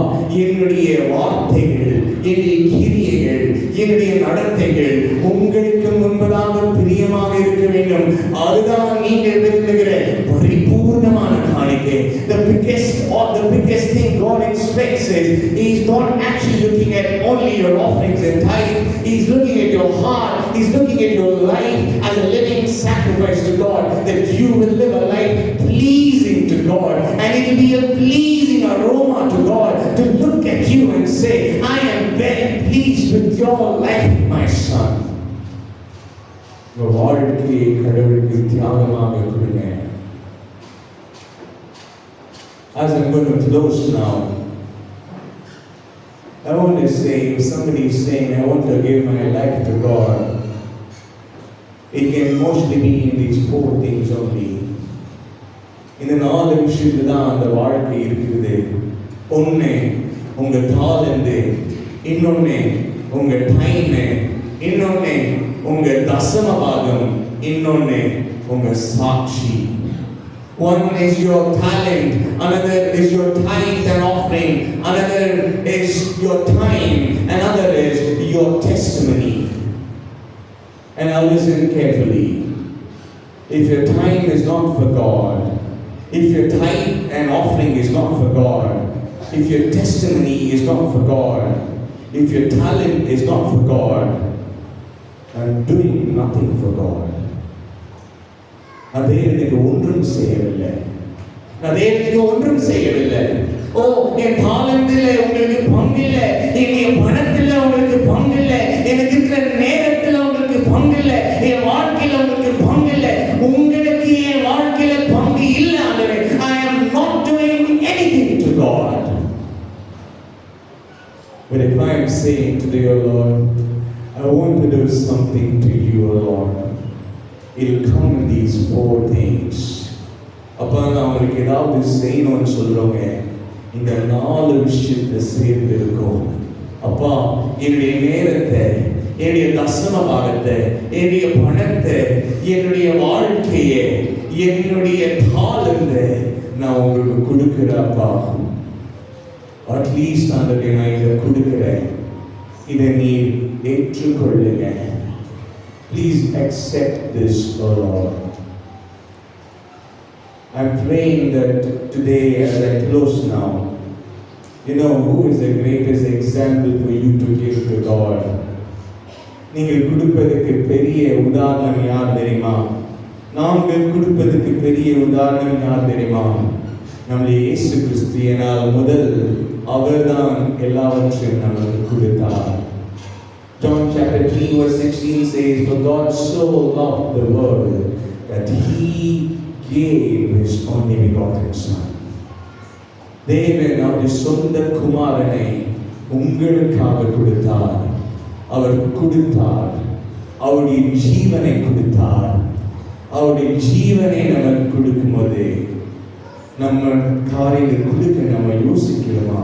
என்னுடைய வார்த்தைகள், என்னுடைய கிரியைகள், என்னுடைய நடத்தைகள் உங்களுக்கு முன்பதாக பிரியமாக இருக்க வேண்டும். அதுதான் நீங்கள் விரும்புகிற பரிபூர்ணமான காணிக்கை. The biggest thing God expects is, He's not actually looking at only your offerings and tithe. He's looking at your heart. He's looking at your life as a living sacrifice to God, that you will live a life pleasing to God, and it will be a pleasing aroma to God to look at you and say, I am very pleased with your life, my son. உங்கள் வாழ்க்கையை கடவுளுக்கு தியாகமாக கொடுங்க. As I'm going to close now, I want to say, if somebody is saying, I want to give my life to God, it can mostly be in these 4 things only. இந்த 4 விஷயத்துல தான் அந்த வாழ்க்கை இருக்குது. ஒன்று உங்க தாளந்து, இன்னொன்று உங்க டைம், இன்னொன்று உங்க தசம பாகம், இன்னொன்று உங்க சாட்சி. One is your talent, another is your tithe and offering, another is your time, another is your testimony. And now listen carefully. If your time is not for God, if your tithe and offering is not for God, if your testimony is not for God, if your talent is not for God, I'm doing nothing for God. அதே எனக்கு ஒன்றும் செய்யவில்லை. ஓ, என் தாளந்தில் உங்களுக்கு பங்கில்லை, என் பணத்தில் உங்களுக்கு பங்கில்லை, எனக்கு இருக்கிற நேரத்தில் உங்களுக்கு பங்கில்லை, என் வாழ்க்கையில் உங்களுக்கு பங்கில்லை. உங்களுக்கு என் வாழ்க்கையில பங்கு இல்லை ஆண்டவரே. I am not doing anything to God. But if I am saying today, O Lord, I want to do something to you, O Lord, it will come in these 4 things. அப்பா, நான் உங்களுக்கு ஏதாவது செய்யணும்னு சொல்றவங்க இந்த 4 விஷயத்தை சேர்ந்து இருக்கும். அப்பா, என்னுடைய நேரத்தை, என்னுடைய தசம பாகத்தை, என்னுடைய பணத்தை, என்னுடைய வாழ்க்கையை, என்னுடைய தாளந்தை நான் உங்களுக்கு கொடுக்கிறேன்ப்பா. அட்லீஸ்ட் அந்த நான் இதை கொடுக்கிறேன், இதை நீ ஏற்றுக்கொள்ளுங்க. Please accept this, O Lord. I'm praying that today, as I close now, you know, who is the greatest example for you to give to God? நீங்கள் கொடுப்பதற்கு பெரிய உதாரணம் யார் தெரியுமா? நாங்கள் கொடுப்பதற்கு பெரிய உதாரணம் யார் தெரியுமா? நம்முடைய இயேசு கிறிஸ்து. ஏனால் முதல் அவர்தான் எல்லாவற்றையும் நமக்கு கொடுத்தார். John chapter 3 verse 16 says, "For God so loved the world that He gave His only begotten Son." தேவன் அவருடைய சொந்த குமாரனை உங்களுக்காக கொடுத்தார். அவர் கொடுத்தார், அவருடைய ஜீவனை கொடுத்தார். அவருடைய ஜீவனை நமக்கு கொடுக்கும்போது நம்ம காரியங்கள் கொடுக்க நம்ம யோசிக்கிறோமா?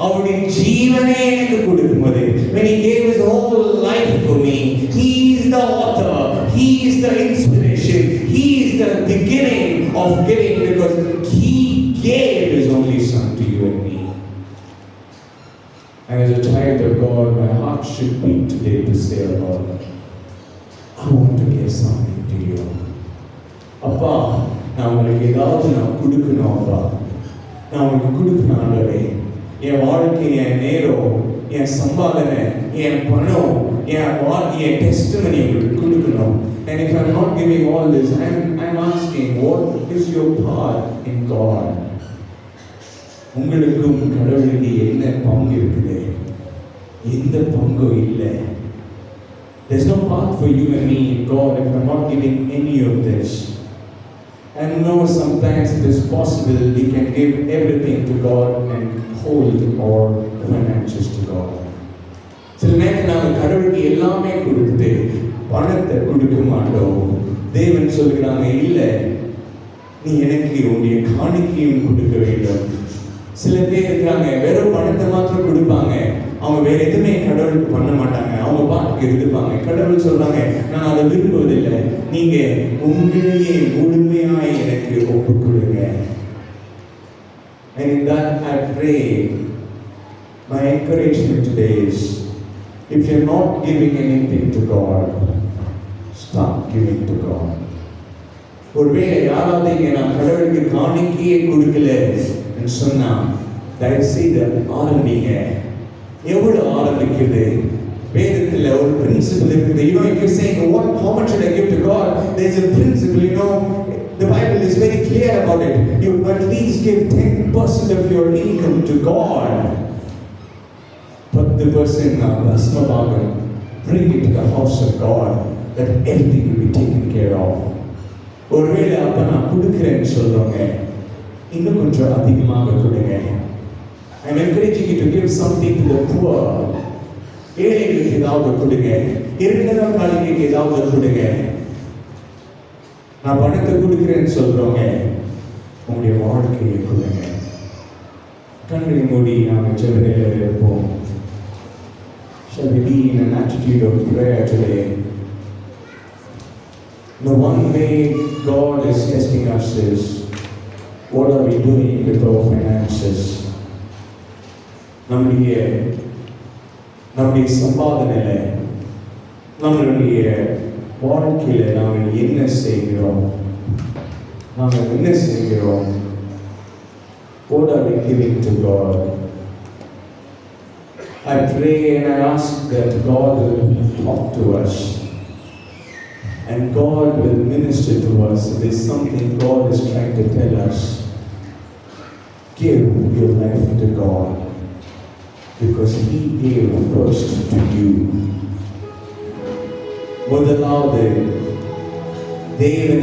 அவருடைய ஜீவனை எனக்கு கொடுக்கும்போது, when He gave His whole life for me, He is the author, He is the inspiration, He is the beginning of giving, because He gave His only Son to you and me. And as a child of God, my heart should beat today to say, Lord, I want to give something to you. அப்பா, நான் உங்களுக்கு ஏதாவது நான் கொடுக்கணும். அப்பா, நான் உங்களுக்கு கொடுக்கணும் ஆண்டவரே. என் வாழ்க்கை, என் நேரம், என் சம்பாதனை, என் பணம், என் டெஸ்டிமனி உங்களுக்கு கொடுக்கணும். And if I'm not giving all this, I'm asking, what is your part in God? உங்களுக்கும் கடவுளுக்கு என்ன பங்கு இருக்குது? எந்த பங்கும் இல்லை. There's no part for you and me in God if I'm not giving any of this. And no, sometimes it is possible we can give everything to God and hold our finances to God. சில நேரத்தில் நாங்கள் கடவுளுக்கு எல்லாமே கொடுத்து பணத்தை கொடுக்க மாட்டோம். தேவன் சொல்கிறாங்க, இல்லை, நீ எனக்கு உன்னுடைய காணிக்கையும் கொடுக்க வேண்டும். சில பேர் இருக்கிறாங்க, வெறும் பணத்தை மாத்திரம் கொடுப்பாங்க, அவங்க வேற எதுவுமே கடவுளுக்கு பண்ண மாட்டாங்க, அவங்க பாட்டுக்கு இருப்பாங்க. கடவுள் சொல்றாங்க, நான் அதை விரும்புவதில்லை, நீங்க உங்களையே முழுமையாய் எனக்கு ஒப்புக் கொடுங்க. And in that I pray, my encouragement today is, if you're not giving anything to God, start giving to God. ஒருவேளை யாராவது இங்கே நான் கடவுளுக்கு காணிக்கையே கொடுக்கல சொன்னா, தயவு செய்து ஆரம்பிங்க. எவ்வளவு ஆரம்பிக்குது? வேதத்தில் ஒரு பிரின்சிபல் இருக்குது. You know, if you're saying, how much should I give to God? There's a principle, you know, the Bible is very clear about it. You at least give 10% of your income to God. 10% Dasmabhagam, bring it to the house of God, that everything will be taken care of. ஒருவேளை அப்ப நான் கொடுக்கிறேன்னு சொல்றோங்க, இன்னும் கொஞ்சம் அதிகமாக கொடுங்க. I'm encouraging you to give something to the poor. ஏழைகளுக்கு ஏதாவது கொடுங்க. இரண்டாம் காலிக்கு ஏதாவது கொடுங்க. நான் பணத்தை கொடுக்கிறேன்னு சொல்றோங்க, உங்களுடைய வாழ்க்கையை கொடுங்க. கண்களை மூடி நாம் ஜெபத்தில் இருப்போம். Shall we be in an attitude of prayer today? The one way God is testing us is, what are we doing with our finances? நம்முடைய சம்பாதனையில, நம்மளுடைய வாழ்க்கையில நாங்கள் என்ன செய்கிறோம்? What are we giving to God? I pray and I ask that God will talk to us and God will minister to us. If there's something God is trying to tell us, give your life to God, because He gave first to you. முதலாவது தேவன்